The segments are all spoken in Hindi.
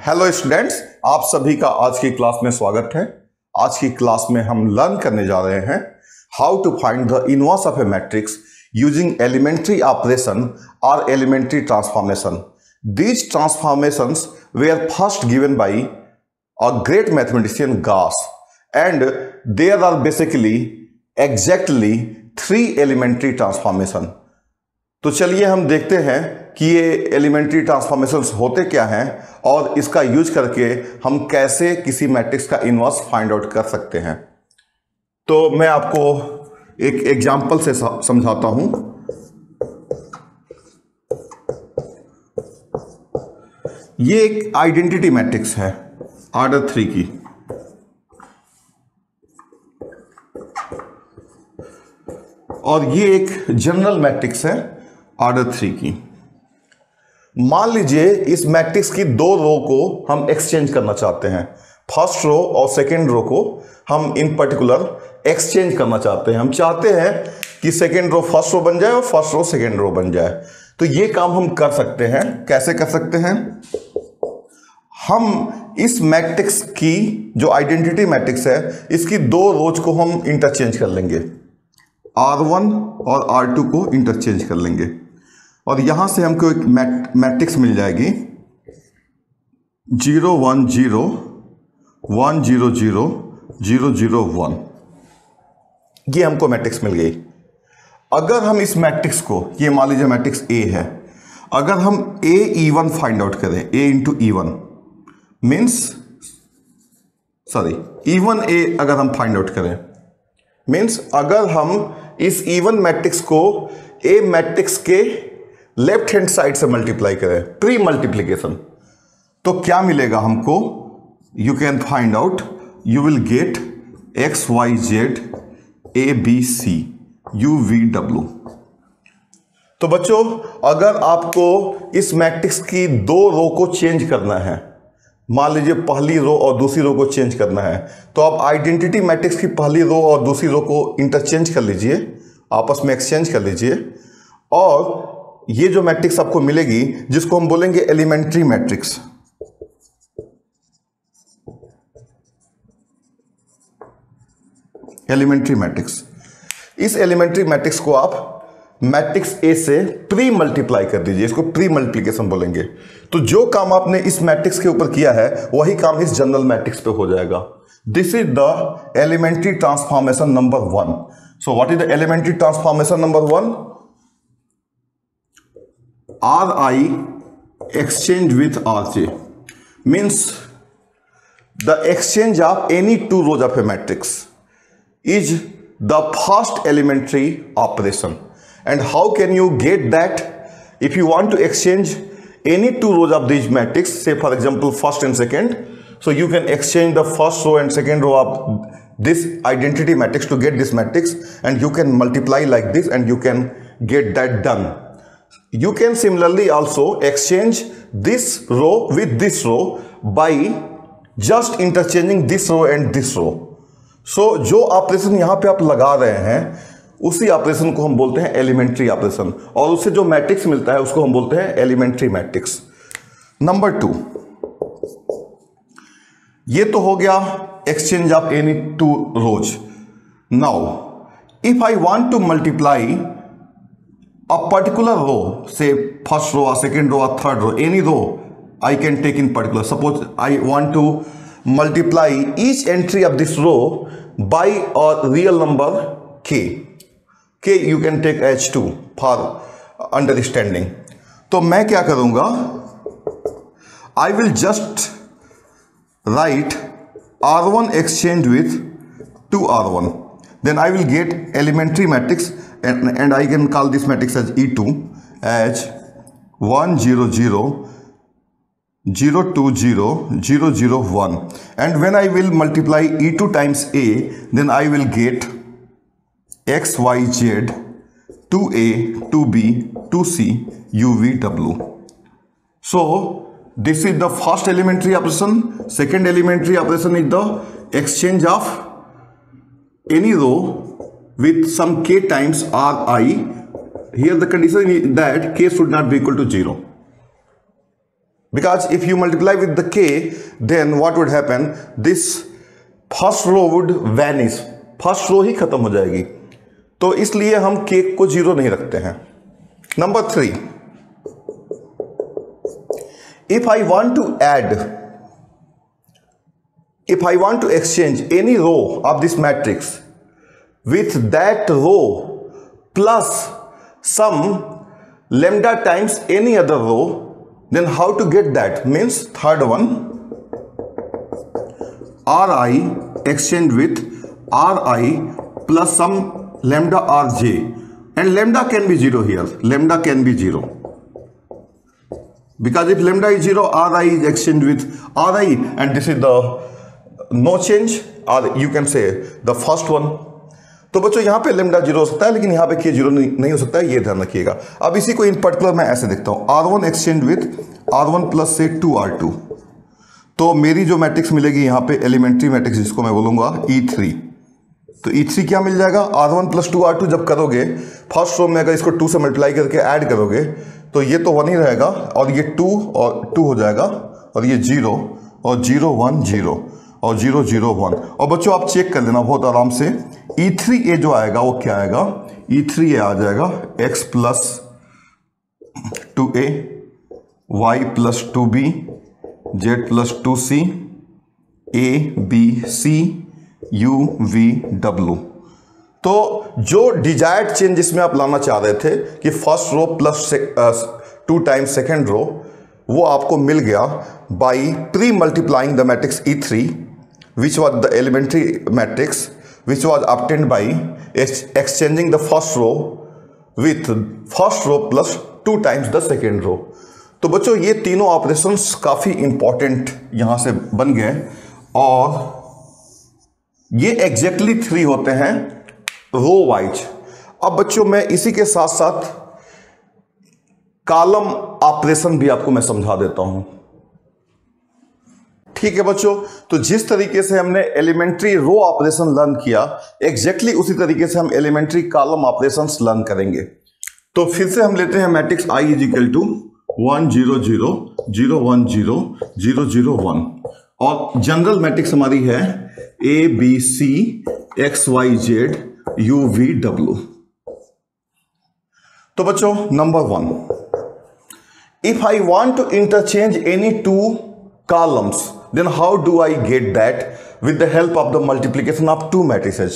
हेलो स्टूडेंट्स, आप सभी का आज की क्लास में स्वागत है। आज की क्लास में हम लर्न करने जा रहे हैं how to find the inverse of a matrix using elementary operation और elementary transformation. These transformations were first given by a great mathematician Gauss and there are basically exactly 3 elementary transformation. तो चलिए हम देखते हैं कि ये एलिमेंट्री ट्रांसफॉर्मेशंस होते क्या हैं और इसका यूज करके हम कैसे किसी मैट्रिक्स का इनवर्स फाइंड आउट कर सकते हैं। तो मैं आपको एक एग्जांपल से समझाता हूं। ये एक आइडेंटिटी मैट्रिक्स है ऑर्डर 3 की। और ये एक जनरल मैट्रिक्स है ऑर्डर 3 की। मान लीजिए इस मैट्रिक्स की 2 रो को हम एक्सचेंज करना चाहते हैं। फर्स्ट रो और सेकेंड रो को हम इन पर्टिकुलर एक्सचेंज करना चाहते हैं। हम चाहते हैं कि सेकेंड रो फर्स्ट रो बन जाए और फर्स्ट रो सेकेंड रो बन जाए। तो ये काम हम कर सकते हैं। कैसे कर सकते हैं? हम इस मैट्रिक्स की जो आइडेंटिटी मैट्रिक्स है इसकी 2 रोज को हम इंटरचेंज कर लेंगे। R1 और R2 को इंटरचेंज कर लेंगे और यहां से हमको एक मैट्रिक्स मिल जाएगी 0 1 0 1 0 0 0 0 1। ये हमको मैट्रिक्स मिल गई। अगर हम इस मैट्रिक्स को, ये मान लीजिए मैट्रिक्स A है, अगर हम A E1 फाइंड आउट करें, A into E1 means E1 A अगर हम फाइंड आउट करें मीन्स अगर हम इस E1 मैट्रिक्स को A मैट्रिक्स के लेफ्ट हैंड साइड से मल्टीप्लाई करें, प्री मल्टीप्लीकेशन, तो क्या मिलेगा हमको? You can find out, you will get x y z a b c u v डब्ल्यू। तो बच्चों, अगर आपको इस मैट्रिक्स की 2 रो को चेंज करना है, मान लीजिए पहली रो और दूसरी रो को चेंज करना है, तो आप आइडेंटिटी मैट्रिक्स की पहली रो और दूसरी रो को इंटरचेंज कर लीजिए, आपस में एक्सचेंज कर लीजिए और ये जो मैट्रिक्स आपको मिलेगी जिसको हम बोलेंगे एलिमेंट्री मैट्रिक्स। एलिमेंट्री मैट्रिक्स, इस एलिमेंट्री मैट्रिक्स को आप मैट्रिक्स ए से प्री मल्टीप्लाई कर दीजिए, इसको प्री मल्टीप्लिकेशन बोलेंगे। तो जो काम आपने इस मैट्रिक्स के ऊपर किया है वही काम इस जनरल मैट्रिक्स पे हो जाएगा। This is the elementary transformation number 1। So what is the elementary transformation number 1? Ri exchange with Rj means the exchange of any 2 rows of a matrix is the first elementary operation. And how can you get that? If you want to exchange any 2 rows of these matrix, say for example first and second, so you can exchange the first row and second row of this identity matrix to get this matrix, and you can multiply like this and you can get that done. You can similarly also exchange this row with this row by just interchanging this row and this row. So जो ऑपरेशन यहाँ पे आप लगा रहे हैं उसी ऑपरेशन को हम बोलते हैं एलिमेंट्री ऑपरेशन, और उससे जो मैट्रिक्स मिलता है उसको हम बोलते हैं एलिमेंट्री मैट्रिक्स। नंबर 2, ये तो हो गया exchange of any 2 rows. Now if I want to multiply a particular row, say first row or second row or third row, any row I can take in particular. Suppose I want to multiply each entry of this row by a real number k. K you can take as 2 for understanding. तो मैं क्या करूंगा? I will just write R1 exchange with 2R1. Then I will get elementary matrix and I can call this matrix as E2 as 1 0 0 0 2 0 0 0 1. And when I will multiply E2 times A, then I will get X Y Z 2A 2B 2C U V W. So this is the first elementary operation. Second elementary operation is the exchange of any row with some k times Ri. Here the condition is that k should not be equal to 0. because if you multiply with the k, then what would happen, this first row would vanish, first row ही खत्म हो जाएगी, तो इसलिए हम k को 0 नहीं रखते हैं. Number 3, if I want to exchange any row of this matrix with that row plus some lambda times any other row, then how to get that? Means third one, Ri exchange with Ri plus some lambda Rj, and lambda can be 0 here, lambda can be 0. Because if lambda is 0, Ri is exchanged with Ri, and this is the no change, or you can say the first one. तो बच्चों यहाँ पे lambda 0 हो सकता है, लेकिन यहाँ पे k 0 नहीं हो सकता है, ये ध्यान रखिएगा. अब इसी को इन पर्टिकुलर मैं ऐसे देखता हूँ, R1 exchange with R1 plus से 2R2. तो मेरी जो मैट्रिक्स मिलेगी यहाँ पे एलिमेंट्री मैट्रिक्स, जिसको मैं बोलूँगा E3. तो E3 क्या मिल जाएगा, R1 प्लस 2R2 जब करोगे फर्स्ट रो में, अगर इसको 2 से मल्टीप्लाई करके ऐड करोगे तो ये तो 1 ही रहेगा, और ये 2 और 2 हो जाएगा, और ये 0 और 0 1 0 और 0 0 1. और बच्चों आप चेक कर लेना बहुत आराम से, E3A जो आएगा वो क्या आएगा, E3A आ जाएगा x plus 2a, y plus 2b, z plus 2c, a b c u v w. तो जो डिजायर्ड चेंज जिसमें आप लाना चाह रहे थे कि first row plus 2 times second row, वो आपको मिल गया by pre multiplying the matrix E3 which was the elementary matrix which was obtained by exchanging the first row with first row plus 2 times the second row. तो बच्चों ये तीनों ऑपरेशंस काफ़ी इंपॉर्टेंट यहाँ से बन गए, और ये एग्जैक्टली 3 होते हैं रो वाइज. अब बच्चों मैं इसी के साथ साथ कॉलम ऑपरेशन भी आपको मैं समझा देता हूं. ठीक है बच्चों, तो जिस तरीके से हमने एलिमेंट्री रो ऑपरेशन लर्न किया, एग्जैक्टली उसी तरीके से हम एलिमेंट्री कॉलम ऑपरेशंस लर्न करेंगे. तो फिर से हम लेते हैं matrix I is equal to 1 0 0 0 1 0 0 0 1, और जनरल मैट्रिक्स हमारी है A B C X Y Z U V W. तो बच्चों number 1, if I want to interchange any 2 columns, then how do I get that with the help of the multiplication of 2 matrices?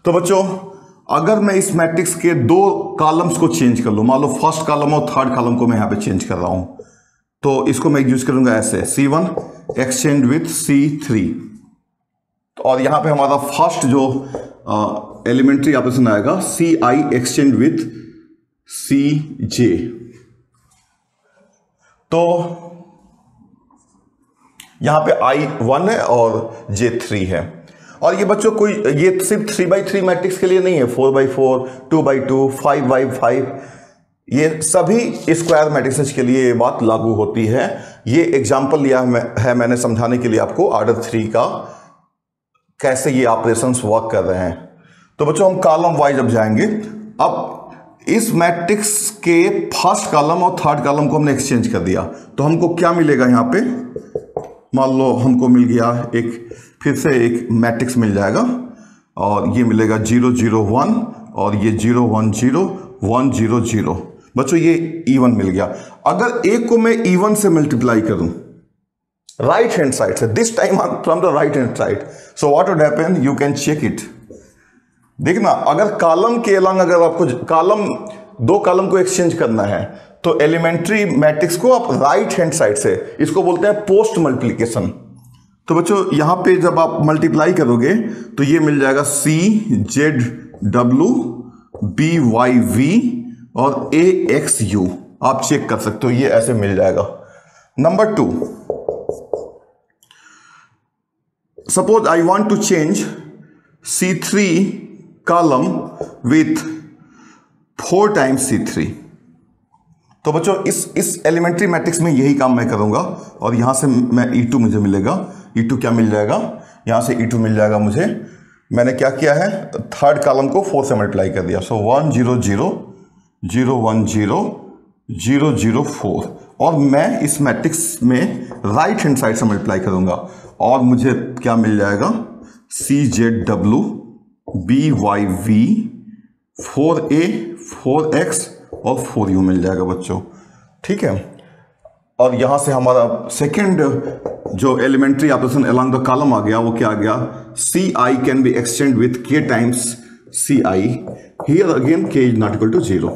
तो बच्चों अगर मैं इस मैट्रिक्स के 2 कॉलम्स को चेंज कर लूँ, मान लो फर्स्ट कॉलम और थर्ड कॉलम को मैं यहाँ पे चेंज कर रहा हूँ, तो इसको मैं यूज करूंगा ऐसे, C1 एक्सचेंज विथ C3, और यहाँ पे हमारा फर्स्ट जो एलिमेंट्री ऑपरेशन आएगा CI एक्सचेंज विथ CJ. तो यहां पे I1 है और J3 है, और ये बच्चों कोई ये सिर्फ 3x3 मैट्रिक्स के लिए नहीं है, 4x4, 2x2, 5x5, ये सभी स्क्वायर मैट्रिक्स के लिए ये बात लागू होती है. ये एग्जांपल लिया है मैंने समझाने के लिए आपको ऑर्डर 3 का कैसे ये ऑपरेशंस वर्क कर रहे हैं. तो बच्चों हम कॉलम वाइज अब जाएंगे. अब इस मैट्रिक्स के फर्स्ट कॉलम और थर्ड कॉलम को हमने एक्सचेंज कर दिया, तो हमको क्या मिलेगा यहाँ पे, मान लो हमको मिल गया एक, फिर से एक मैट्रिक्स मिल जाएगा, और ये मिलेगा 0 0 1, और ये 0 1 0 1 0 0. बच्चों ये E1 मिल गया. अगर एक को मैं E1 से मल्टीप्लाई करूं राइट हैंड साइड से, this time from the right hand side, so what would happen, you can check it. देखना, अगर कॉलम के अलग अगर आपको कॉलम 2 कॉलम को एक्सचेंज करना है, तो एलिमेंट्री मैट्रिक्स को आप राइट हैंड साइड से, इसको बोलते हैं पोस्ट मल्टीप्लिकेशन. तो बच्चों यहां पे जब आप मल्टीप्लाई करोगे तो ये मिल जाएगा CZW BYV और AXU. आप चेक कर सकते हो, ये ऐसे मिल जाएगा. Number 2, suppose I want to change C3 column with 4 times C3. तो बच्चों इस एलिमेंट्री मैट्रिक्स में यही काम मैं करूंगा, और यहां से मैं E2 मुझे मिलेगा. E2 क्या मिल जाएगा, यहां से E2 मिल जाएगा मुझे. मैंने क्या किया है, थर्ड कॉलम को 4 से मल्टीप्लाई कर दिया, सो 1 0 0 0 1 0 0 0 4, और मैं इस मैट्रिक्स में राइट हैंड साइड से मल्टीप्लाई करूंगा और मुझे क्या मिल जाएगा, CZW BYV 4A 4X और 4U मिल जाएगा बच्चों। ठीक है, और यहां से हमारा सेकेंड जो elementary operation along the column आ गया, वो क्या आ गया, CI can be exchange with K times CI, here again K is not equal to 0।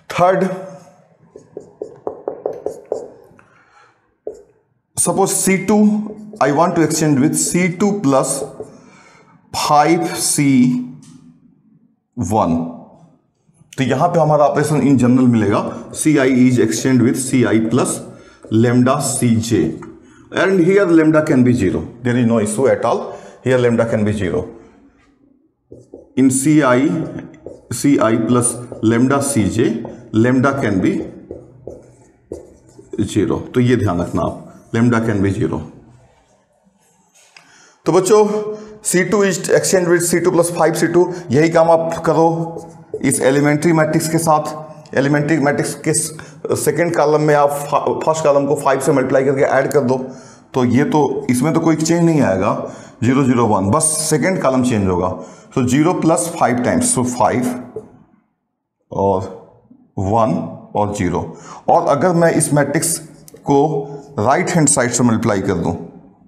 Third, suppose C2 I want to exchange with C2 plus 5C1, तो यहां पे हमारा ऑपरेशन इन जनरल मिलेगा CI is exchanged with CI plus lambda CJ, and here lambda can be 0, there is no issue at all, here lambda can be 0 in CI plus lambda CJ, lambda can be 0, तो ये ध्यान रखना आप, lambda can be 0। तो बच्चों C2 is exchange with C2 plus 5C2, यही काम आप करो इस एलिमेंट्री मैट्रिक्स के साथ। एलिमेंट्री मैट्रिक्स के सेकेंड कॉलम में आप फर्स्ट कॉलम को 5 से मल्टीप्लाई करके ऐड कर दो, तो ये तो इसमें तो कोई चेंज नहीं आएगा, 0 0 1, बस सेकेंड कॉलम चेंज होगा। तो 0 प्लस 5 टाइम्स, सो 5 और 1 और 0। और अगर मैं इस मैट्रिक्स को राइट हैंड साइड से मल्टीप्लाई कर दूं,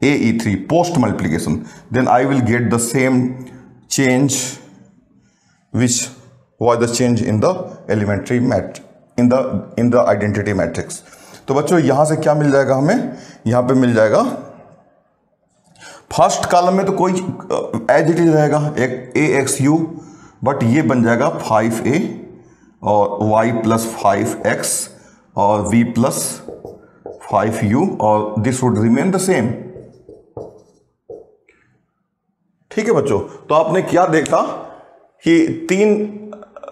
AE3 post multiplication, then I will get the same change which was the change in the elementary in the identity matrix। तो बच्चों यहां से क्या मिल जाएगा हमें, यहां पे मिल जाएगा फर्स्ट कॉलम में तो कोई एज इट इज रहेगा एक AXU, बट ये बन जाएगा 5A और Y प्लस 5X और V प्लस 5U और this would remain the same. ठीक है बच्चों, तो आपने क्या देखा कि 3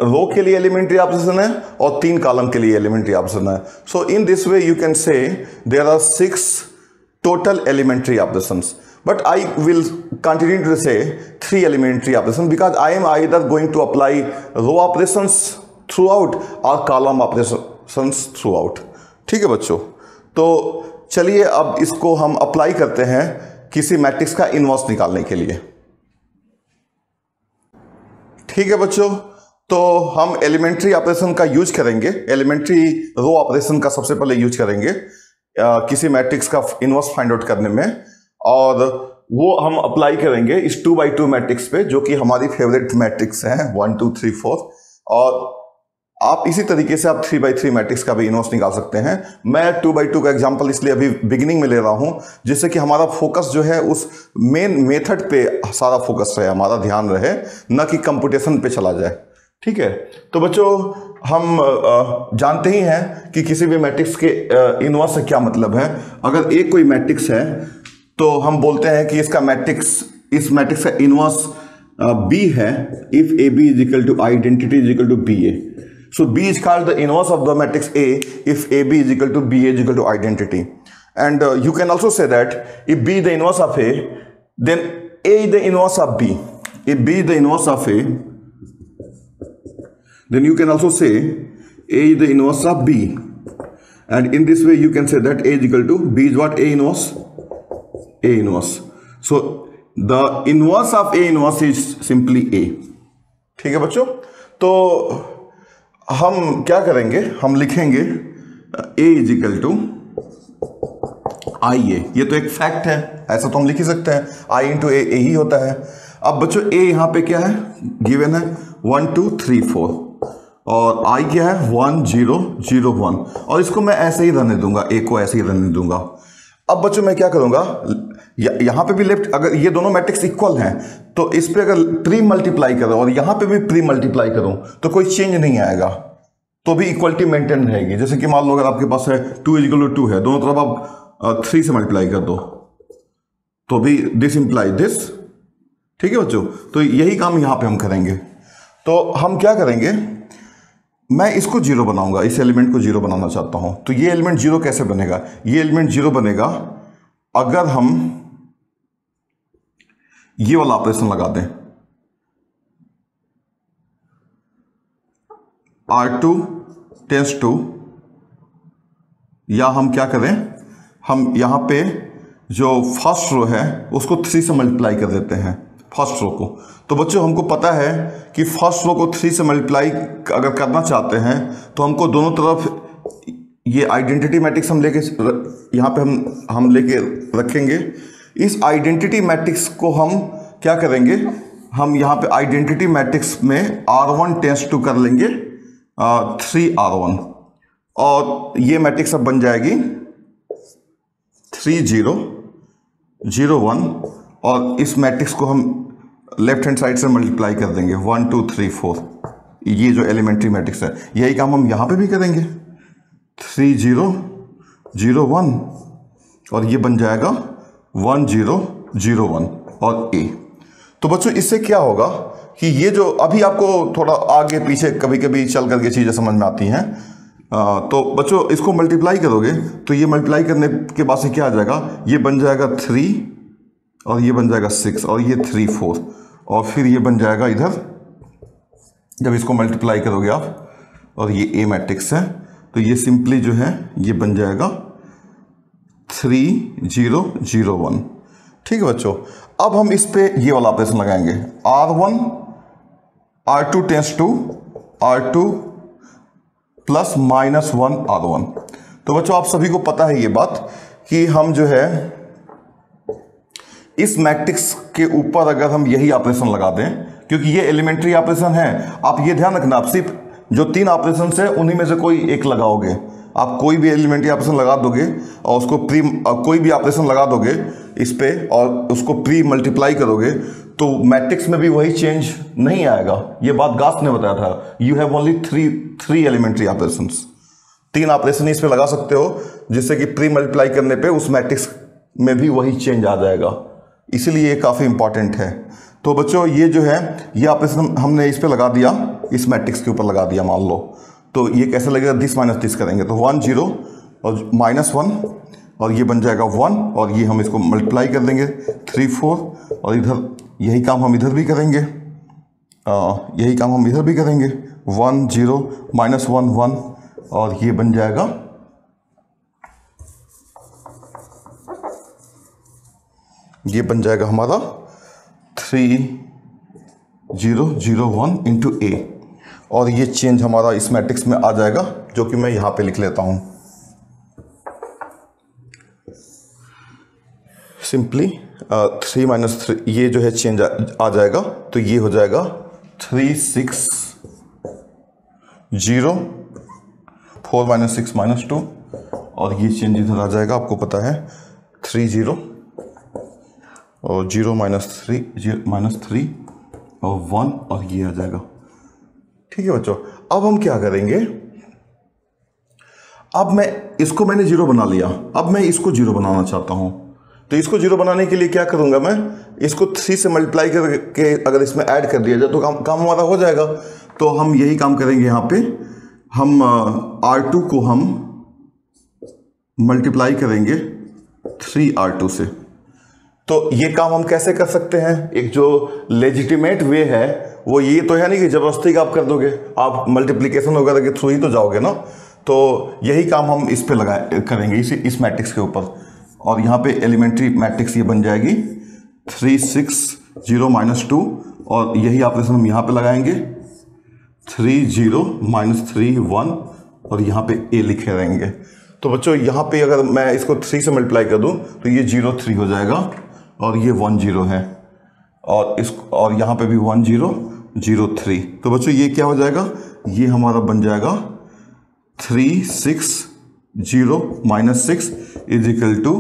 रो के लिए एलिमेंट्री ऑपरेशन है और 3 कॉलम के लिए एलिमेंट्री ऑपरेशन है। So in this way you can say there are 6 total elementary operations, but I will continue to say 3 elementary operation because I am either going to apply row operations throughout or column operations throughout. ठीक है बच्चों, तो चलिए अब इसको हम अप्लाई करते हैं किसी मैट्रिक्स का इनवर्स निकालने के लिए। ठीक है बच्चों, तो हम एलिमेंट्री ऑपरेशन का यूज करेंगे, एलिमेंट्री रो ऑपरेशन का सबसे पहले यूज करेंगे किसी मैट्रिक्स का इनवर्स फाइंड आउट करने में, और वो हम अप्लाई करेंगे इस 2 by 2 मैट्रिक्स पे, जो कि हमारी फेवरेट मैट्रिक्स है 1 2 3 4। और आप इसी तरीके से आप 3 by 3 मैट्रिक्स का भी इनवर्स निकाल सकते हैं। मैं 2 by 2 का एग्जांपल इसलिए अभी बिगिनिंग में ले रहा हूं जिससे कि हमारा फोकस जो है उस मेन मेथड पे सारा फोकस रहे, हमारा ध्यान रहे, न कि कंप्यूटेशन पे चला जाए। ठीक है, तो बच्चों हम जानते ही हैं कि किसी भी मैट्रिक्स के इनवर्स से क्या मतलब है। अगर एक कोई मैट्रिक्स है तो हम बोलते हैं कि इसका मैट्रिक्स, इस मैट्रिक्स का इनवर्स B है if AB is equal to identity is equal to BA। So B is called the inverse of the matrix A if AB is equal to BA is equal to identity, and you can also say that if B is the inverse of A, then A is the inverse of B. If B is the inverse of A, then you can also say A is the inverse of B, and in this way you can say that A is equal to B is what? A inverse, A inverse. So the inverse of A inverse is simply A। ठीक है बच्चों, तो हम क्या करेंगे, हम लिखेंगे A is equal to IA। ये तो एक फैक्ट है, ऐसा तो हम लिख ही सकते हैं, I इंटू A ही होता है। अब बच्चों A यहाँ पे क्या है, गिवन है 1 2 3 4, और I क्या है 1 0 0 1, और इसको मैं ऐसे ही रहने दूंगा, A को ऐसे ही रहने दूंगा। अब बच्चों मैं क्या करूंगा, यहां पे भी लेफ्ट, अगर ये दोनों मैट्रिक्स इक्वल हैं तो इस पे अगर प्री मल्टीप्लाई करो और यहां पे भी प्री मल्टीप्लाई करूं तो कोई चेंज नहीं आएगा, तो भी इक्वलिटी मेंटेन रहेगी। जैसे कि मान लो अगर आपके पास है 2 = 2 है, दोनों तरफ आप 3 से मल्टीप्लाई कर दो तो भी दिस इंप्लाई दिस। ठीक है बच्चों, तो यही काम यहां पे हम करेंगे। तो हम क्या करेंगे, मैं इसको 0 बनाऊंगा, इस एलिमेंट को 0 बनाना चाहता हूं। तो ये एलिमेंट 0 कैसे बनेगा, ये एलिमेंट 0 बनेगा अगर हम ये वाला ऑपरेशन लगा दें, R2 टेंस टू, या हम क्या करें, हम यहाँ पे जो फर्स्ट रो है उसको 3 से मल्टीप्लाई कर देते हैं फर्स्ट रो को। तो बच्चों हमको पता है कि फर्स्ट रो को 3 से मल्टीप्लाई अगर करना चाहते हैं तो हमको दोनों तरफ ये आइडेंटिटी मैट्रिक्स हम लेके यहाँ पे हम लेके रखेंगे। इस आइडेंटिटी मैट्रिक्स को हम क्या करेंगे, हम यहाँ पे आइडेंटिटी मैट्रिक्स में R1 टेंस टू कर लेंगे 3R1, और ये मैट्रिक्स अब बन जाएगी 3 0 0 1, और इस मैट्रिक्स को हम लेफ्ट हैंड साइड से मल्टीप्लाई कर देंगे 1 2 3 4। ये जो एलिमेंट्री मैट्रिक्स है यही काम हम यहाँ पे भी करेंगे 3 0 0 1, और ये बन जाएगा 1 0 0 1 और A। तो बच्चों इससे क्या होगा कि ये जो अभी आपको थोड़ा आगे पीछे कभी कभी चल करके चीज़ें समझ में आती हैं, तो बच्चों इसको मल्टीप्लाई करोगे तो ये मल्टीप्लाई करने के बाद से क्या आ जाएगा, ये बन जाएगा 3 और ये बन जाएगा 6 और ये 3 4, और फिर ये बन जाएगा इधर जब इसको मल्टीप्लाई करोगे आप, और ये A मैट्रिक्स है तो ये सिंपली जो है ये बन जाएगा 3 0 0 1। ठीक है बच्चों, अब हम इस पे ये वाला ऑपरेशन लगाएंगे R1 R2 tends to R2 plus -1 R1। तो बच्चों आप सभी को पता है ये बात कि हम जो है इस मैट्रिक्स के ऊपर अगर हम यही ऑपरेशन लगा दें, क्योंकि ये एलिमेंट्री ऑपरेशन है, आप ये ध्यान रखना, आप सिर्फ जो 3 ऑपरेशन है उन्हीं में से कोई एक लगाओगे। आप कोई भी एलिमेंट्री ऑपरेशन लगा दोगे और उसको कोई भी ऑपरेशन लगा दोगे इस पे और उसको प्री मल्टीप्लाई करोगे तो मैट्रिक्स में भी वही चेंज नहीं आएगा। ये बात गास ने बताया था, you have only three elementary operations, 3 operation इस पे लगा सकते हो जिससे कि प्री मल्टीप्लाई करने पे उस मैट्रिक्स में भी वही चेंज आ जाएगा, इसीलिए ये काफ़ी इंपॉर्टेंट है। तो बच्चों ये जो है ये ऑपरेशन हमने इस पे लगा दिया, इस मैट्रिक्स के ऊपर लगा दिया मान लो, तो ये कैसे लगेगा, दिस माइनस दिस करेंगे तो 1 0 और -1 और ये बन जाएगा 1, और ये हम इसको मल्टीप्लाई कर देंगे 3 4, और इधर यही काम हम इधर भी करेंगे, यही काम हम इधर भी करेंगे 1 0 -1 1, और ये बन जाएगा हमारा 3 0 0 1 इंटू A, और ये चेंज हमारा इस मैट्रिक्स में आ जाएगा जो कि मैं यहां पे लिख लेता हूं सिंपली 3 -3, ये जो है चेंज आ जाएगा, तो ये हो जाएगा 3 6 0 4 -6 -2, और ये चेंज इधर आ जाएगा, आपको पता है 3 0 और 0 -3 और 1, और ये आ जाएगा। ठीक है बच्चों, अब हम क्या करेंगे, अब मैंने 0 बना लिया, अब मैं इसको 0 बनाना चाहता हूं, तो इसको 0 बनाने के लिए क्या करूंगा, मैं इसको 3 से मल्टीप्लाई करके अगर इसमें ऐड कर दिया जाए तो काम हमारा हो जाएगा। तो हम यही काम करेंगे, यहाँ पे हम R2 को हम मल्टीप्लाई करेंगे 3R2 से। तो ये काम हम कैसे कर सकते हैं, एक जो लेजिटिमेट वे है वो ये तो है नहीं कि जबरदस्ती आप कर दोगे, आप मल्टीप्लिकेशन वगैरह के थ्रू ही तो जाओगे ना, तो यही काम हम इस पे करेंगे इस मैट्रिक्स के ऊपर, और यहाँ पे एलिमेंट्री मैट्रिक्स ये बन जाएगी 3 6 0 -2, और यही ऑपरेशन हम यहाँ पे लगाएंगे 3 0 -3 1, और यहाँ पे A लिखे रहेंगे। तो बच्चों यहाँ पे अगर मैं इसको 3 से मल्टीप्लाई कर दूँ तो ये 0 3 हो जाएगा, और ये 1 0 है, और यहाँ पे भी 1 0 0 3। तो बच्चों ये क्या हो जाएगा, ये हमारा बन जाएगा 3 6 0 -6 इज इक्वल टू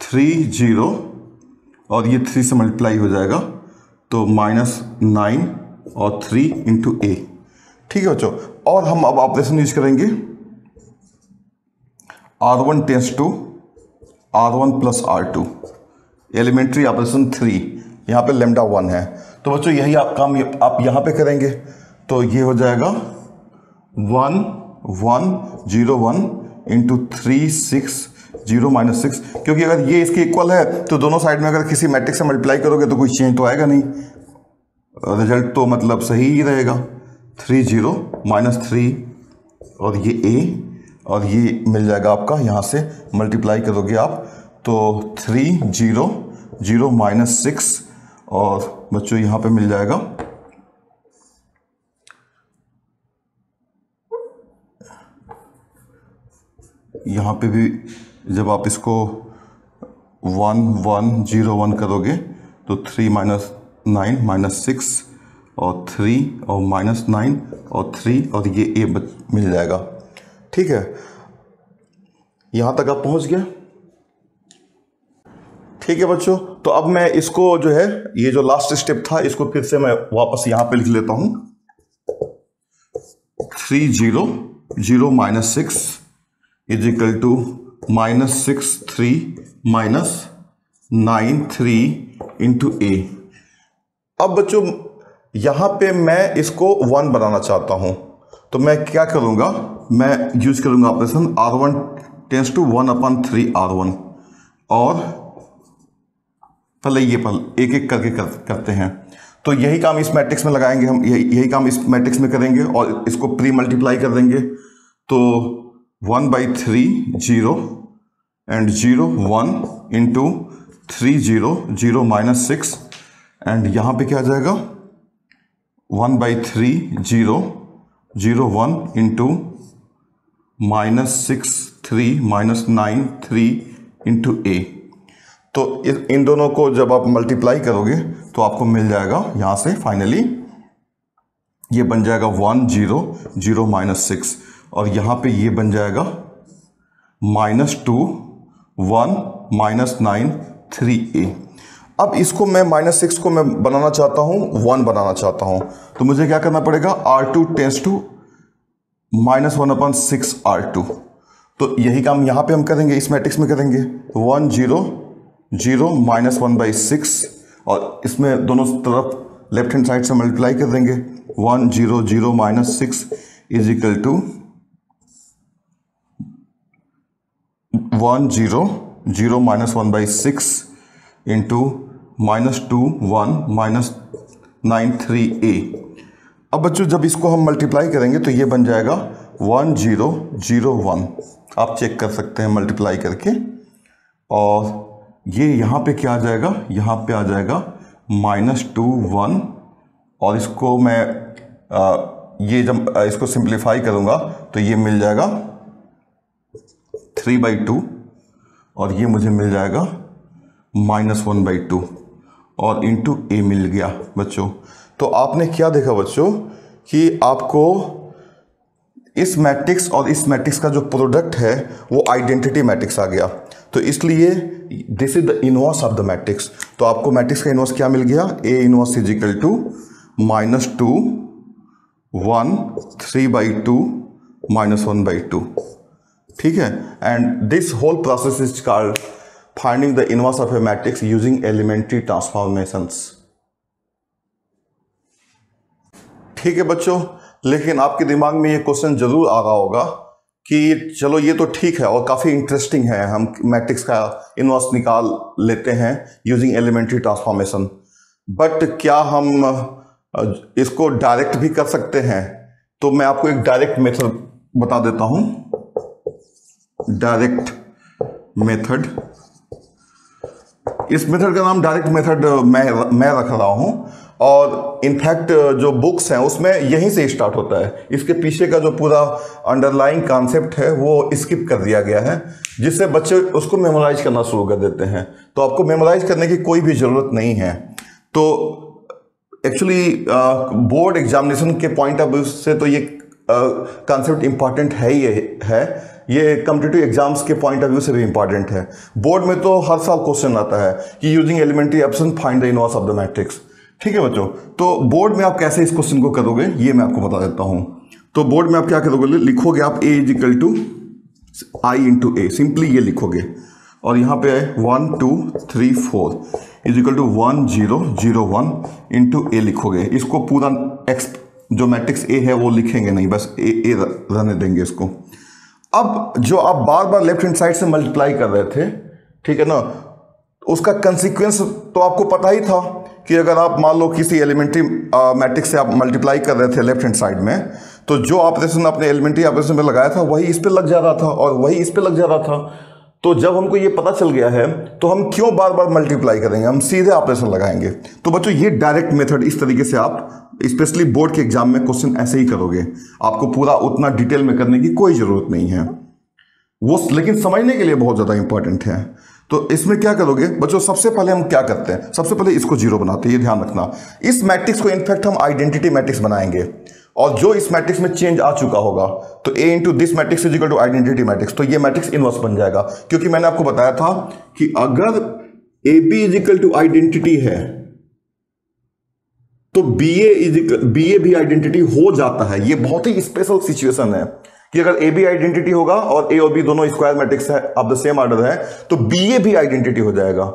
3 0, और ये 3 से मल्टीप्लाई हो जाएगा तो -9 और 3 इंटू A। ठीक है बच्चों, और हम अब ऑपरेशन यूज करेंगे R1 tends to R1 plus R2, elementary operation 3, यहाँ पे लैम्डा 1 है। तो बच्चों यही काम आप यहाँ पे करेंगे, तो ये हो जाएगा 1 1 0 1 इंटू 3 6 0 -6, क्योंकि अगर ये इसके इक्वल है तो दोनों साइड में अगर किसी मैट्रिक्स से मल्टीप्लाई करोगे तो कोई चेंज तो आएगा नहीं, रिजल्ट तो मतलब सही ही रहेगा। 3 0 -3 और ये ए, और ये मिल जाएगा आपका, यहाँ से मल्टीप्लाई करोगे आप तो 3 0 0 -6, और बच्चों यहाँ पे मिल जाएगा यहाँ पे भी जब आप इसको 1 1 0 1 करोगे तो 3 -9 -6 और 3 और -9 और 3 और ये ए मिल जाएगा। ठीक है, यहाँ तक आप पहुँच गए। ठीक है बच्चों, तो अब मैं इसको जो है, ये जो लास्ट स्टेप था, इसको फिर से मैं वापस यहाँ पे लिख लेता हूँ। 3 0 0 -6 इज इक्वल टू -6 3 -9 3 इंटू ए। अब बच्चों यहाँ पे मैं इसको 1 बनाना चाहता हूँ, तो मैं क्या करूँगा, मैं यूज करूँगा operation R1 tends to 1/3 R1, और पहले एक एक करके करते हैं। तो यही काम इस मैट्रिक्स में लगाएंगे हम, यही काम इस मैट्रिक्स में करेंगे और इसको प्री मल्टीप्लाई कर देंगे। तो 1/3 0 एंड 0 1 इंटू 3 0 0 -6, एंड यहाँ पे क्या आ जाएगा 1/3 0 0 1 इंटू -6 3 -9 3 इंटू ए। तो इन दोनों को जब आप मल्टीप्लाई करोगे तो आपको मिल जाएगा यहाँ से फाइनली ये बन जाएगा 1 0 0 -6, और यहाँ पे ये बन जाएगा -2 1 -9 3a। अब इसको मैं -6 को मैं बनाना चाहता हूँ 1 बनाना चाहता हूँ, तो मुझे क्या करना पड़ेगा, R2 टेंस टू -1/6 R2। तो यही काम यहाँ पे हम करेंगे, इस मैट्रिक्स में करेंगे। 1 0 0 -1/6, और इसमें दोनों तरफ लेफ्ट हैंड साइड से मल्टीप्लाई कर देंगे। 1 0 0 -6 is equal to 1 0 0 -1/6 into -2 1 -9 3a। अब बच्चों जब इसको हम मल्टीप्लाई करेंगे तो ये बन जाएगा 1 0 0 1, आप चेक कर सकते हैं मल्टीप्लाई करके। और ये यहाँ पे क्या आ जाएगा, यहाँ पे आ जाएगा -2 1, और इसको मैं ये जब इसको सिंप्लीफाई करूँगा तो ये मिल जाएगा 3/2, और ये मुझे मिल जाएगा -1/2, और इंटू ए मिल गया बच्चों। तो आपने क्या देखा बच्चों कि आपको इस मैट्रिक्स और इस मैट्रिक्स का जो प्रोडक्ट है वो आइडेंटिटी मैट्रिक्स आ गया। तो इसलिए this is the inverse of the matrix. तो आपको मैट्रिक्स का इनवर्स क्या मिल गया, A inverse is equal to -2 1 3/2 -1/2। ठीक है, and this whole process is called finding the inverse of a matrix using elementary transformations. ठीक है बच्चों, लेकिन आपके दिमाग में ये क्वेश्चन जरूर आ रहा होगा कि चलो ये तो ठीक है और काफ़ी इंटरेस्टिंग है, हम मैट्रिक्स का इनवर्स निकाल लेते हैं यूजिंग एलिमेंट्री ट्रांसफॉर्मेशन, बट क्या हम इसको डायरेक्ट भी कर सकते हैं? तो मैं आपको एक डायरेक्ट मेथड बता देता हूं। डायरेक्ट मेथड, इस मेथड का नाम डायरेक्ट मेथड मैं रख रहा हूं, और इनफैक्ट जो बुक्स हैं उसमें यहीं से स्टार्ट होता है। इसके पीछे का जो पूरा अंडरलाइंग कॉन्सेप्ट है वो स्किप कर दिया गया है, जिससे बच्चे उसको मेमोराइज करना शुरू कर देते हैं। तो आपको मेमोराइज करने की कोई भी ज़रूरत नहीं है। तो एक्चुअली बोर्ड एग्जामिनेशन के पॉइंट ऑफ व्यू से तो ये कॉन्सेप्ट इंपॉर्टेंट है ही है, ये कॉम्पिटिटिव एग्जाम्स के पॉइंट ऑफ व्यू से भी इंपॉर्टेंट है। बोर्ड में तो हर साल क्वेश्चन आता है कि using elementary option find the inverse of the matrix. ठीक है बच्चों, तो बोर्ड में आप कैसे इस क्वेश्चन को करोगे ये मैं आपको बता देता हूं। तो बोर्ड में आप क्या करोगे, लिखोगे आप a is equal to I into A, simply ये लिखोगे, और यहाँ पे 1 2 3 4 is equal to 1 0 0 1 into A लिखोगे। इसको पूरा एक्स जो मैट्रिक्स ए है वो लिखेंगे नहीं, बस ए रहने देंगे इसको। अब जो आप बार बार लेफ्ट हैंड साइड से मल्टीप्लाई कर रहे थे, ठीक है ना, उसका कंसिक्वेंस तो आपको पता ही था कि अगर आप मान लो किसी एलिमेंट्री मैट्रिक्स से आप मल्टीप्लाई कर रहे थे लेफ्ट हैंड साइड में, तो जो ऑपरेशन आपने एलिमेंट्री ऑपरेशन में लगाया था वही इस पे लग जा रहा था और वही इस पे लग जा रहा था। तो जब हमको ये पता चल गया है तो हम क्यों बार बार मल्टीप्लाई करेंगे, हम सीधे ऑपरेशन लगाएंगे। तो बच्चों ये डायरेक्ट मेथड इस तरीके से आप स्पेशली बोर्ड के एग्जाम में क्वेश्चन ऐसे ही करोगे, आपको पूरा उतना डिटेल में करने की कोई जरूरत नहीं है वो, लेकिन समझने के लिए बहुत ज़्यादा इंपॉर्टेंट है। तो इसमें क्या करोगे बच्चों, सबसे पहले हम क्या करते हैं, सबसे पहले इसको जीरो बनाते हैं, ये ध्यान रखना। इस मैट्रिक्स को इनफैक्ट हम आइडेंटिटी मैट्रिक्स बनाएंगे और जो इस मैट्रिक्स में चेंज आ चुका होगा तो A into this matrix is equal to identity matrix, तो ये मैट्रिक्स इनवर्स बन जाएगा। क्योंकि मैंने आपको बताया था कि अगर AB is equal to identity है तो BA भी आइडेंटिटी हो जाता है। ये बहुत ही स्पेशल सिचुएशन है कि अगर AB आइडेंटिटी होगा और A और B दोनों स्क्वायर मैट्रिक्स है ऑफ द सेम ऑर्डर है तो BA भी आइडेंटिटी हो जाएगा।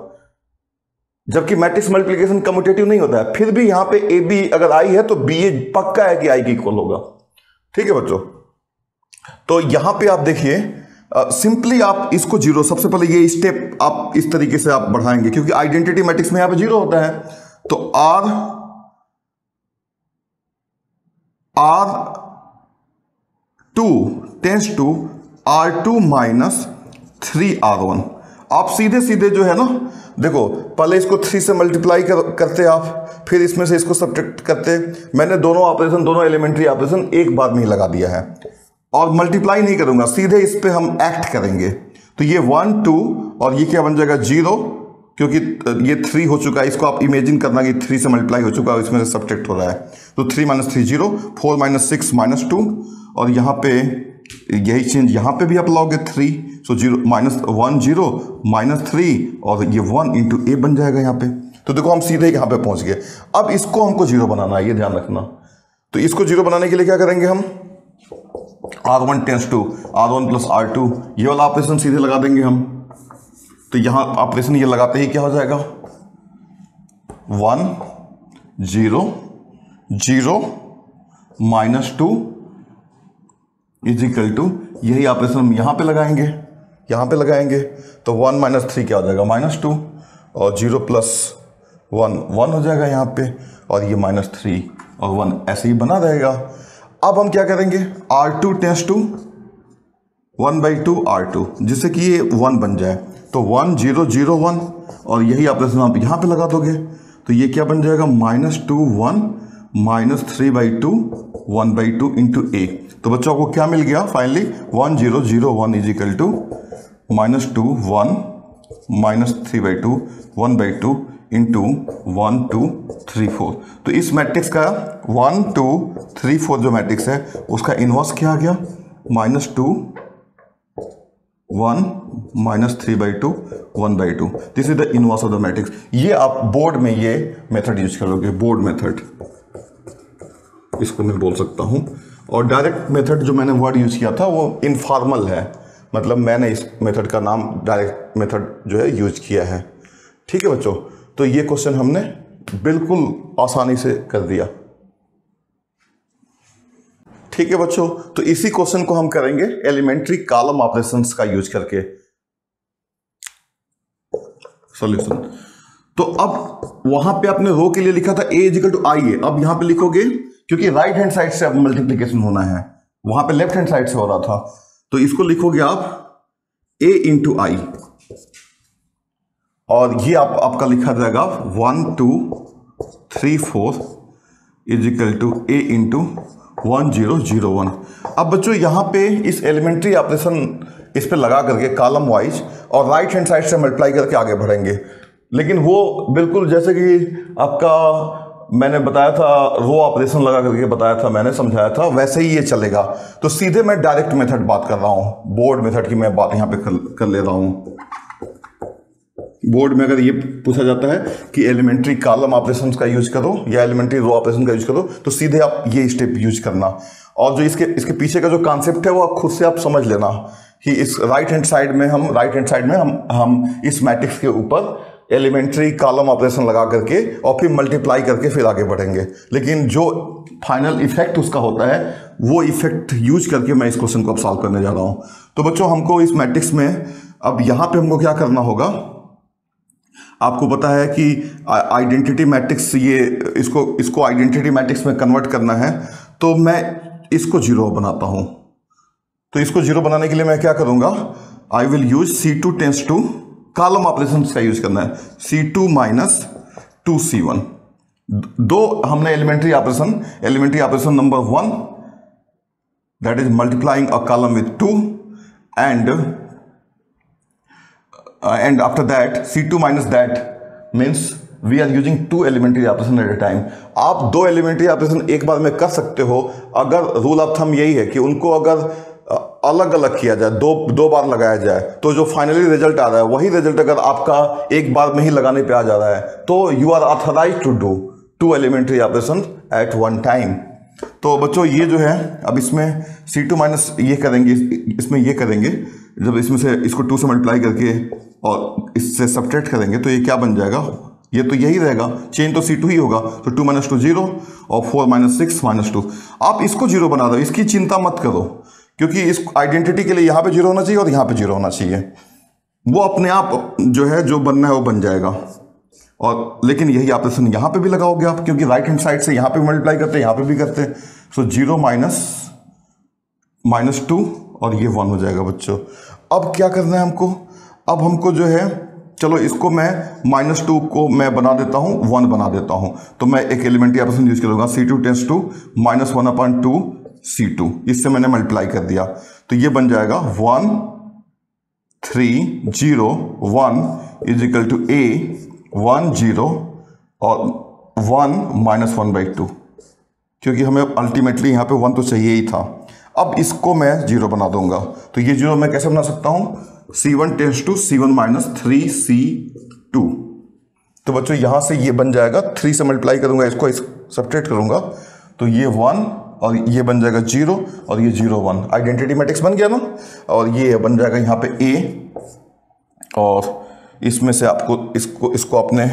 जबकि मैट्रिक्स मल्टीप्लिकेशन कम्यूटेटिव नहीं होता है, फिर भी यहां पे AB अगर I है तो BA पक्का है कि I के इक्वल होगा। ठीक है बच्चों, तो यहां पे आप देखिए सिंपली आप इसको जीरो, सबसे पहले ये स्टेप आप इस तरीके से आप बढ़ाएंगे क्योंकि आइडेंटिटी मैट्रिक्स में यहां पे जीरो होता है। तो R2 tends to R2 minus 3R1। आप सीधे सीधे जो है ना, देखो पहले इसको 3 से मल्टीप्लाई करते आप, फिर इसमें से इसको सब्ट्रैक्ट करते। मैंने दोनों ऑपरेशन, दोनों एलिमेंट्री ऑपरेशन एक बार में ही लगा दिया है और मल्टीप्लाई नहीं करूंगा, सीधे इस पे हम एक्ट करेंगे। तो ये 1 2 और ये क्या बन जाएगा 0, क्योंकि ये 3 हो चुका है। इसको आप इमेजिन करना कि 3 से मल्टीप्लाई हो चुका है, इसमें से सब्ट्रैक्ट हो रहा है। तो 3 - 3 0, 4 - 6 -2 और यहाँ पे यही चेंज यहाँ पे भी आप लाओगे 3, सो 0 -1 0 -3 और ये 1 इंटू A बन जाएगा यहाँ पे। तो देखो हम सीधे यहाँ पे पहुंच गए। अब इसको हमको जीरो बनाना है, ये ध्यान रखना। तो इसको जीरो बनाने के लिए क्या करेंगे हम, R1 tends to R1 plus R2, ये वाला ऑपरेशन सीधे लगा देंगे हम। तो यहां ऑपरेशन ये लगाते ही क्या हो जाएगा 1 0 0 -2 इज इक्वल टू, यही ऑपरेशन हम यहां पे लगाएंगे, यहां पे लगाएंगे। तो 1 - 3 क्या हो जाएगा -2 और 0 + 1 1 हो जाएगा यहाँ पे, और ये -3 और 1 ऐसे ही बना रहेगा। अब हम क्या करेंगे, R2 टेंस टू 1/2 R2, जिससे कि ये 1 बन जाए। तो 1 0 0 1 और यही ऑपरेशन आप यहाँ पे लगा दोगे। तो ये क्या बन जाएगा -2 1 -3/2 1/2 इंटू A। तो बच्चों को क्या मिल गया finally, 1 0 0 1 is equal to -2 1 -3/2 1/2 into 1 2 3 4। तो इस मैट्रिक्स का 1 2 3 4 जो मैट्रिक्स है उसका इनवर्स क्या आ गया, -2 1 -3/2 1/2। This is the inverse of the matrix. ये आप बोर्ड में ये मेथड यूज करोगे, बोर्ड मेथड इसको मैं बोल सकता हूं। और डायरेक्ट मेथड जो मैंने वर्ड यूज किया था वो इनफॉर्मल है, मतलब मैंने इस मेथड का नाम डायरेक्ट मेथड जो है यूज किया है। ठीक है बच्चों, तो ये क्वेश्चन हमने बिल्कुल आसानी से कर दिया। ठीक है बच्चों, तो इसी क्वेश्चन को हम करेंगे एलिमेंट्री कॉलम ऑपरेशंस का यूज करके सॉल्यूशन। तो अब वहां पे आपने रो के लिए लिखा था A इक्वल टू I है, अब यहां पे लिखोगे क्योंकि राइट हैंड साइड से अब मल्टीप्लीकेशन होना है, वहां पे लेफ्ट हैंड साइड से हो रहा था, तो इसको लिखोगे आप A इंटू I और ये आपका लिखा जाएगा 1 2 3 4 is equal to A into 1 0 0 1। अब बच्चों यहाँ पे इस एलिमेंट्री ऑपरेशन इस पे लगा करके कॉलम वाइज और राइट हैंड साइड से मल्टीप्लाई करके आगे बढ़ेंगे, लेकिन वो बिल्कुल जैसे कि आपका मैंने बताया था रो ऑपरेशन लगा करके बताया था, मैंने समझाया था, वैसे ही ये चलेगा। तो सीधे मैं डायरेक्ट मेथड बात कर रहा हूँ, बोर्ड मेथड की मैं बात यहाँ पे कर ले रहा हूँ। बोर्ड में अगर ये पूछा जाता है कि एलिमेंट्री कॉलम ऑपरेशंस का यूज करो या एलिमेंट्री रो ऑपरेशन का यूज करो, तो सीधे आप ये स्टेप यूज करना। और जो इसके पीछे का जो कॉन्सेप्ट है वो आप खुद से आप समझ लेना कि इस राइट हैंड साइड में हम इस मैट्रिक्स के ऊपर एलिमेंट्री कॉलम ऑपरेशन लगा करके और फिर मल्टीप्लाई करके फिर आगे बढ़ेंगे। लेकिन जो फाइनल इफेक्ट उसका होता है वो इफेक्ट यूज करके मैं इस क्वेश्चन को अब सॉल्व करने जा रहा हूँ। तो बच्चों हमको इस मैट्रिक्स में अब यहाँ पे हमको क्या करना होगा, आपको पता है कि आइडेंटिटी मैट्रिक्स, ये इसको आइडेंटिटी मैट्रिक्स में कन्वर्ट करना है, तो मैं इसको जीरो बनाता हूं। तो इसको जीरो बनाने के लिए मैं क्या करूंगा, I will use C2 tends to column operation का यूज करना है, C2 माइनस 2C1। दो हमने elementary operation number 1 that is multiplying a column with 2 and after that C2 minus that means we are using 2 elementary operation at a time। आप 2 elementary operation एक बार में कर सकते हो, अगर रूल ऑफ थंब यही है कि उनको अगर अलग अलग किया जाए, दो बार लगाया जाए, तो जो फाइनली रिजल्ट आ रहा है वही रिजल्ट अगर आपका एक बार में ही लगाने पे आ जा रहा है तो you are authorized to do 2 elementary operation at one time। तो बच्चों ये जो है, अब इसमें C2 माइनस ये करेंगे, इसमें ये करेंगे, जब इसमें से इसको 2 से मल्टीप्लाई करके और इससे सब्ट्रैक्ट करेंगे तो ये क्या बन जाएगा, ये तो यही रहेगा, चेंज तो C2 ही होगा, तो 2 माइनस 2 0 और 4 माइनस 6 माइनस 2। आप इसको जीरो बना दो, इसकी चिंता मत करो, क्योंकि इस आइडेंटिटी के लिए यहाँ पे जीरो होना चाहिए और यहाँ पे जीरो होना चाहिए, वो अपने आप जो है जो बनना है वो बन जाएगा। और लेकिन यही ऑपरेशन यहाँ पे भी लगाओगे आप, क्योंकि राइट हैंड साइड से यहाँ पे मल्टीप्लाई करते हैं, यहाँ पे भी करते हैं। सो 0 माइनस 2 और ये 1 हो जाएगा बच्चों। अब क्या करना है हमको, अब हमको जो है, चलो इसको मैं -2 को मैं बना देता हूँ 1 बना देता हूँ, तो मैं एक एलिमेंट्री ऑपरेशन यूज करूँगा, C2 टेंस टू -1/2 C2, इससे मैंने मल्टीप्लाई कर दिया, तो ये बन जाएगा 1 3 0 1 इज इक्वल टू A 1 0 और 1 -1/2, क्योंकि हमें अल्टीमेटली यहाँ पे 1 तो चाहिए ही था। अब इसको मैं 0 बना दूंगा, तो ये 0 मैं कैसे बना सकता हूँ, C1 tense to C1 minus 3C2। तो बच्चों यहाँ से ये बन जाएगा, 3 से मल्टीप्लाई करूंगा, इसको सब्ट्रैक्ट करूंगा, तो ये 1 और ये बन जाएगा 0 और ये 0 1, आइडेंटिटी मैट्रिक्स बन गया ना। और ये बन जाएगा यहाँ पे A, और इसमें से आपको इसको आपने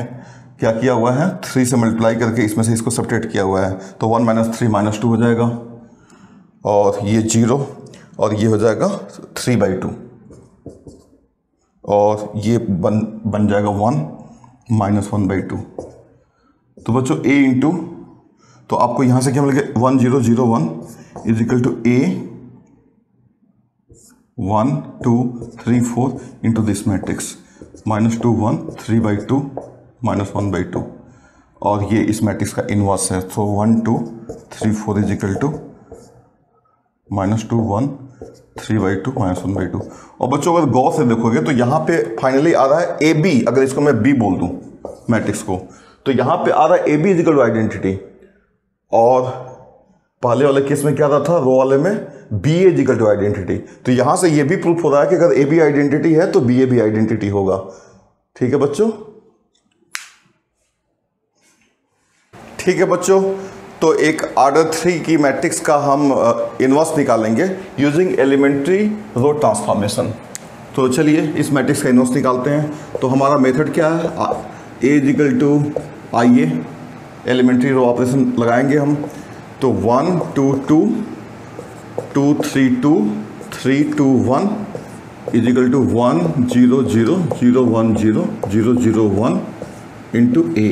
क्या किया हुआ है, 3 से मल्टीप्लाई करके इसमें से इसको सब्ट्रैक्ट किया हुआ है, तो 1 - 3 -2 हो जाएगा, और ये 0 और ये हो जाएगा 3/2, और ये बन जाएगा 1 -1/2। तो बच्चों A इंटू, तो आपको यहाँ से क्या मिल गया, 1 0 0 1 is equal to A 1 2 3 4 into this matrix -2 1 3/2 -1/2, और ये इस मैट्रिक्स का इनवर्स है, तो 1 2 3 4 इज इक्वल टू -2 1 3/2 -1/2। और बच्चों अगर गौर से देखोगे तो यहाँ पे फाइनली आ रहा है AB, अगर इसको मैं B बोल दूं मैट्रिक्स को, तो यहाँ पे आ रहा है AB is equal to identity, और पहले वाले केस में क्या रहा था, रो वाले में BA is equal to identity. तो यहाँ से ये भी प्रूफ हो रहा है कि अगर AB आइडेंटिटी है तो BA भी आइडेंटिटी होगा। ठीक है बच्चों, ठीक है बच्चों, तो एक ऑर्डर 3 की मैट्रिक्स का हम इनवर्स निकालेंगे यूजिंग एलिमेंट्री रो ट्रांसफॉर्मेशन। तो चलिए इस मैट्रिक्स का इनवर्स निकालते हैं। तो हमारा मेथड क्या है, A इज इक्वल टू आइए एलिमेंट्री रो ऑपरेशन लगाएंगे हम, तो 1 2 2 2 3 2 3 2 1 is equal to 1 0 0 0 1 0 0 0 1 into A।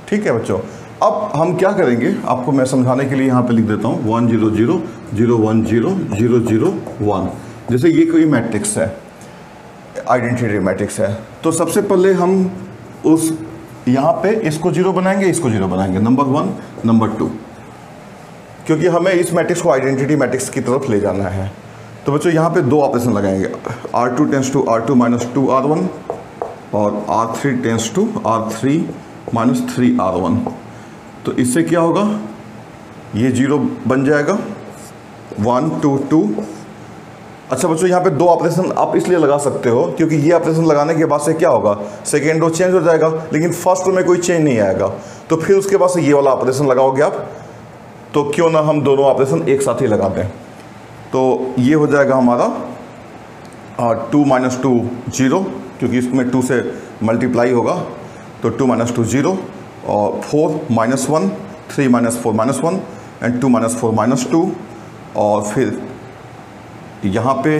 ठीक है बच्चों, अब हम क्या करेंगे, आपको मैं समझाने के लिए यहाँ पे लिख देता हूँ 1 0 0 0 1 0 0 0 1। जैसे ये कोई मैट्रिक्स है, आइडेंटिटी मैट्रिक्स है, तो सबसे पहले हम उस यहाँ पे इसको 0 बनाएंगे, इसको 0 बनाएंगे, नंबर 1 नंबर 2, क्योंकि हमें इस मैट्रिक्स को आइडेंटिटी मैट्रिक्स की तरफ ले जाना है। तो बच्चों यहाँ पे 2 ऑपरेशन लगाएंगे, R2 tends to R2 - 2 R1 और R3 tends to R3 - 3 R1। तो इससे क्या होगा, ये 0 बन जाएगा, 1 2 2। अच्छा बच्चों, यहाँ पे 2 ऑपरेशन आप इसलिए लगा सकते हो क्योंकि ये ऑपरेशन लगाने के बाद से क्या होगा, सेकेंड रो चेंज हो जाएगा, लेकिन फर्स्ट रो में कोई चेंज नहीं आएगा, तो फिर उसके बाद से ये वाला ऑपरेशन लगाओगे आप, तो क्यों ना हम दोनों ऑपरेशन एक साथ ही लगा दें। तो ये हो जाएगा हमारा 2 - 2 0, क्योंकि इसमें 2 से मल्टीप्लाई होगा, तो 2 - 2 0, और 4 - 1 3 - 4 -1 एंड 2 - 4 -2, और फिर यहाँ पे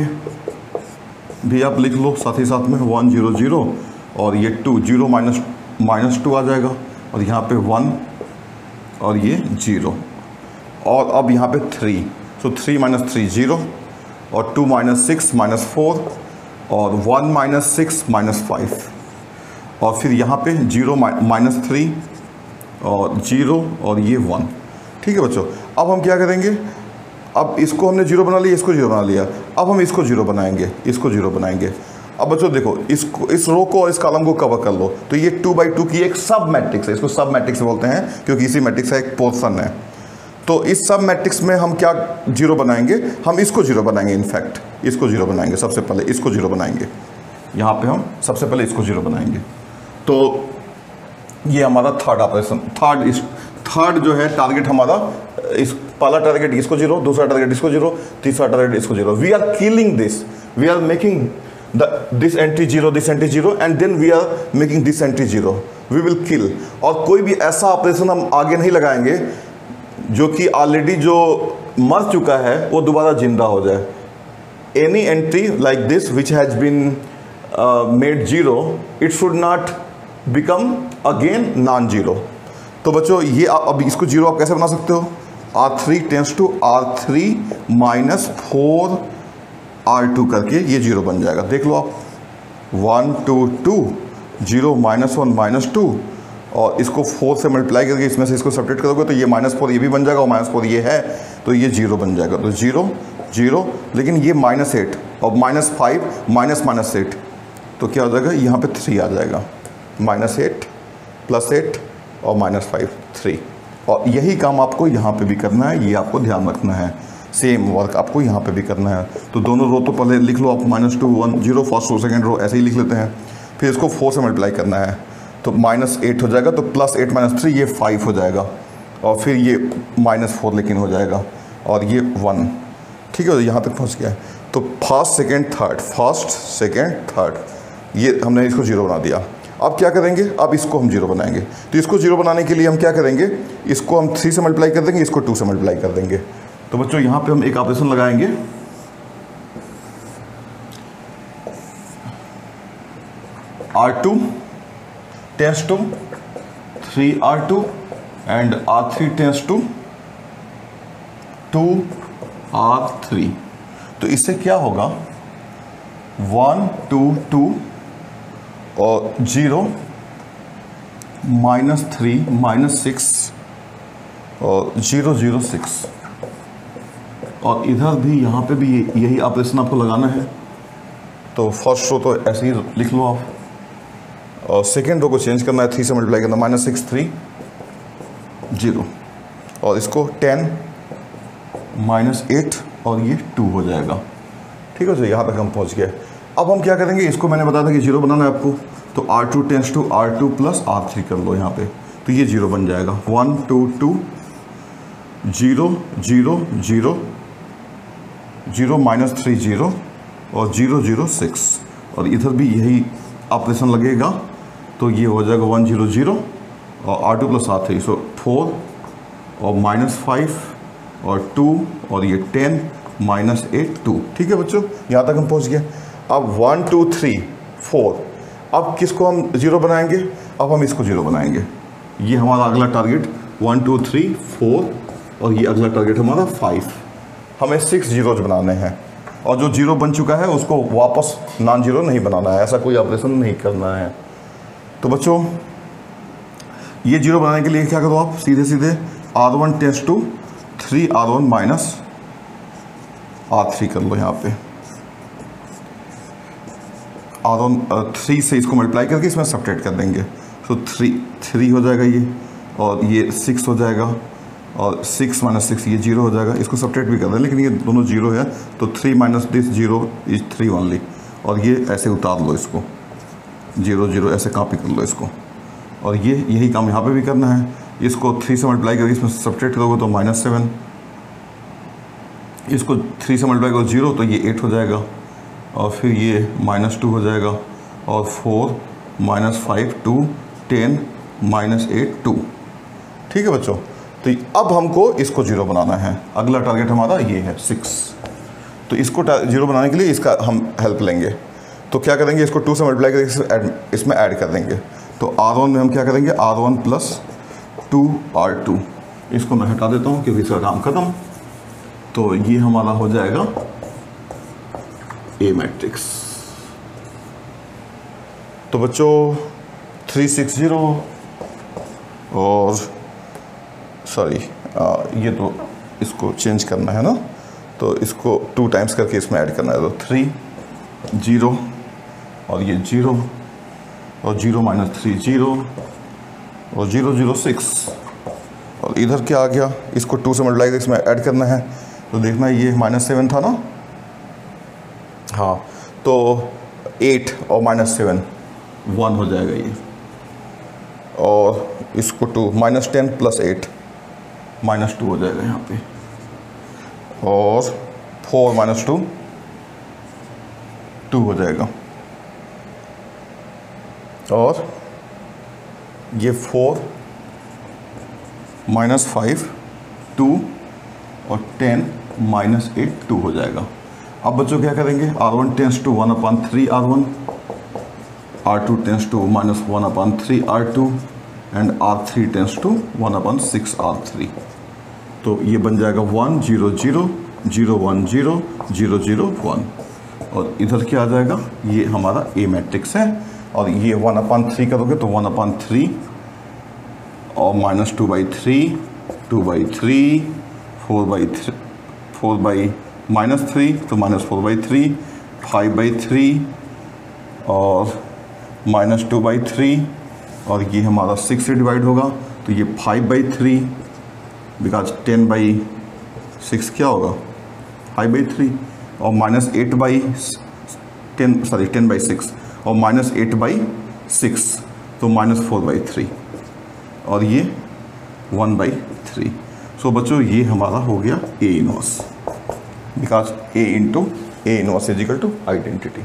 भी आप लिख लो साथ ही साथ में 1 0 0 और ये 2 0 -2 आ जाएगा और यहाँ पे 1 और ये 0 और अब यहाँ पे 3, सो 3 - 3 0 और 2 - 6 -4 और 1 - 6 -5 और फिर यहाँ पे 0 -3 और 0 और ये 1। ठीक है बच्चों, अब हम क्या करेंगे, अब इसको हमने 0 बना लिया, इसको 0 बना लिया, अब हम इसको 0 बनाएंगे, इसको 0 बनाएंगे। अब बच्चों देखो, इसको, इस रो को और इस कॉलम को कवर कर लो, तो ये 2x2 की एक सब मैट्रिक्स है, इसको सब मैट्रिक्स बोलते हैं क्योंकि इसी मैट्रिक्स का एक पोर्शन है। तो इस सब मैट्रिक्स में हम क्या 0 बनाएंगे, हम इसको 0 बनाएंगे, इनफैक्ट इसको 0 बनाएंगे, सबसे पहले इसको 0 बनाएंगे, यहाँ पे हम सबसे पहले इसको 0 बनाएंगे। तो ये हमारा थर्ड ऑपरेशन, थर्ड जो है टारगेट हमारा, इस पहला टारगेट इसको 0, दूसरा टारगेट इसको 0, तीसरा टारगेट इसको 0। We are killing this, we are making this entry 0, this entry 0 and then we are making this entry 0, we will kill. और कोई भी ऐसा ऑपरेशन हम आगे नहीं लगाएंगे जो कि ऑलरेडी जो मर चुका है वो दोबारा जिंदा हो जाए। Any entry like this which has been made 0, it should not become again non 0। तो बच्चों ये अब इसको 0 आप कैसे बना सकते हो, R3 tends to R3 -4 R2 करके ये 0 बन जाएगा। देख लो आप, 1 2 2 0 -1 -2 और इसको 4 से मल्टीप्लाई करके इसमें से इसको सब्ट्रैक्ट करोगे तो ये -4 ये भी बन जाएगा और -4 ये है तो ये 0 बन जाएगा। तो 0 0, लेकिन ये -8 और -5 -8 तो क्या हो जाएगा, यहाँ पे 3 आ जाएगा, -8 +8 और -5 3। और यही काम आपको यहाँ पे भी करना है, ये आपको ध्यान रखना है, सेम वर्क आपको यहाँ पे भी करना है। तो दोनों रो तो पहले लिख लो आप, -2 1 0 फर्स्ट रो, सेकेंड रो ऐसे ही लिख लेते हैं। फिर इसको 4 से मल्टीप्लाई करना है तो -8 हो जाएगा, तो +8 -3 ये 5 हो जाएगा और फिर ये -4 लेकिन हो जाएगा और ये 1। ठीक है, यहाँ तक पहुँच गया है। तो फर्स्ट सेकेंड थर्ड ये हमने इसको 0 बना दिया। अब क्या करेंगे, अब इसको हम 0 बनाएंगे। तो इसको 0 बनाने के लिए हम क्या करेंगे, इसको हम 3 से मल्टीप्लाई कर देंगे, इसको 2 से मल्टीप्लाई कर देंगे। तो बच्चों यहाँ पे हम एक ऑपरेशन लगाएंगे, R2 tends to 3R2 and R3 tends to 2R3। तो इससे क्या होगा, 1 2 2 और 0 -3 -6 और 0 0 6 और इधर भी यहाँ पे भी यही ऑपरेशन आपको लगाना है। तो फर्स्ट रो तो ऐसे ही लिख लो आप और सेकेंड रो को चेंज करना है, 3 से मल्टीप्लाई करना, -6 3 0 और इसको 10 -8 और ये 2 हो जाएगा। ठीक है, तो यहाँ तक हम पहुँच गए। अब हम क्या करेंगे, इसको मैंने बताया था कि 0 बनाना है आपको, तो R2 tends to R2 + R3 कर लो यहाँ पे, तो ये 0 बन जाएगा। 1 2 2 0 0 0 0 -3 0 और 0 0 6 और इधर भी यही ऑपरेशन लगेगा, तो ये हो जाएगा 1 0 0 और R2 + R3, सो 4 और -5 और 2 और ये 10 -8 2। ठीक है बच्चों, यहाँ तक हम पहुँच गए। अब 1 2 3 4, अब किसको हम 0 बनाएंगे, अब हम इसको 0 बनाएंगे। ये हमारा अगला टारगेट 1 2 3 4 और ये अगला टारगेट हमारा 5। हमें 6 0 बनाने हैं और जो 0 बन चुका है उसको वापस नॉन 0 नहीं बनाना है, ऐसा कोई ऑपरेशन नहीं करना है। तो बच्चों ये 0 बनाने के लिए क्या करो आप, सीधे R1 tends to 3R1 -R3 कर लो। यहाँ पे R1 3 से इसको मल्टीप्लाई करके इसमें सब्ट्रैक्ट कर देंगे, तो 3 हो जाएगा ये और ये 6 हो जाएगा और 6 -6 ये 0 हो जाएगा। इसको सब्ट्रैक्ट भी कर दें, लेकिन ये दोनों 0 है, तो 3 - this 0 is 3 ओनली। और ये ऐसे उतार लो इसको, 0 0 ऐसे कॉपी कर लो इसको और ये यही काम यहाँ पे भी करना है। इसको 3 से मल्टीप्लाई करके इसमें सब्ट्रैक्ट करोगे तो -7, इसको 3 से मल्टीप्लाई करो 0 तो ये 8 हो जाएगा और फिर ये -2 हो जाएगा और 4 -5 2 10 -8 2। ठीक है बच्चों, तो अब हमको इसको 0 बनाना है। अगला टारगेट हमारा ये है 6। तो इसको 0 बनाने के लिए इसका हम हेल्प लेंगे। तो क्या करेंगे, इसको 2 से मल्टीप्लाई करके इसमें ऐड कर देंगे। तो R1 में हम क्या करेंगे, R1 प्लस 2R2, इसको मैं हटा देता हूँ क्योंकि इसका काम खत्म। तो ये हमारा हो जाएगा ए मैट्रिक्स। तो बच्चों 360 और सॉरी ये तो इसको चेंज करना है ना, तो इसको 2 टाइम्स करके इसमें ऐड करना है। तो 3 0 और ये 0 और 0 - 3 0 और 0 0 6 और इधर क्या आ गया, इसको 2 से मल्टीप्लाई करके इसमें ऐड करना है। तो देखना ये -7 था ना, हाँ, तो 8 और -7 1 हो जाएगा ये, और इसको 2 -10 + 8 -2 हो जाएगा यहाँ पे, और 4 - 2 2 हो जाएगा, और ये 4 - 5 2 और 10 - 8 2 हो जाएगा। अब बच्चों क्या करेंगे, R1 tends to 1/3 R1, R2 tends to -1/3 R2 and R3 tends to 1/6 R3। तो ये बन जाएगा 1 0 0 0 1 0 0 0 1, और इधर क्या आ जाएगा, ये हमारा ए मैट्रिक्स है। और ये 1/3 करोगे तो 1/3 और -2/3 2/3 4/3 -3 तो -4/3 5/3 और -2/3, और ये हमारा 6 से डिवाइड होगा तो ये 5/3, बिकॉज 10/6 क्या होगा 5/3, और -10/6 और -8/6 तो -4/3, और ये 1/3। सो बच्चों ये हमारा हो गया A inverse, because A × A inverse is equal to identity.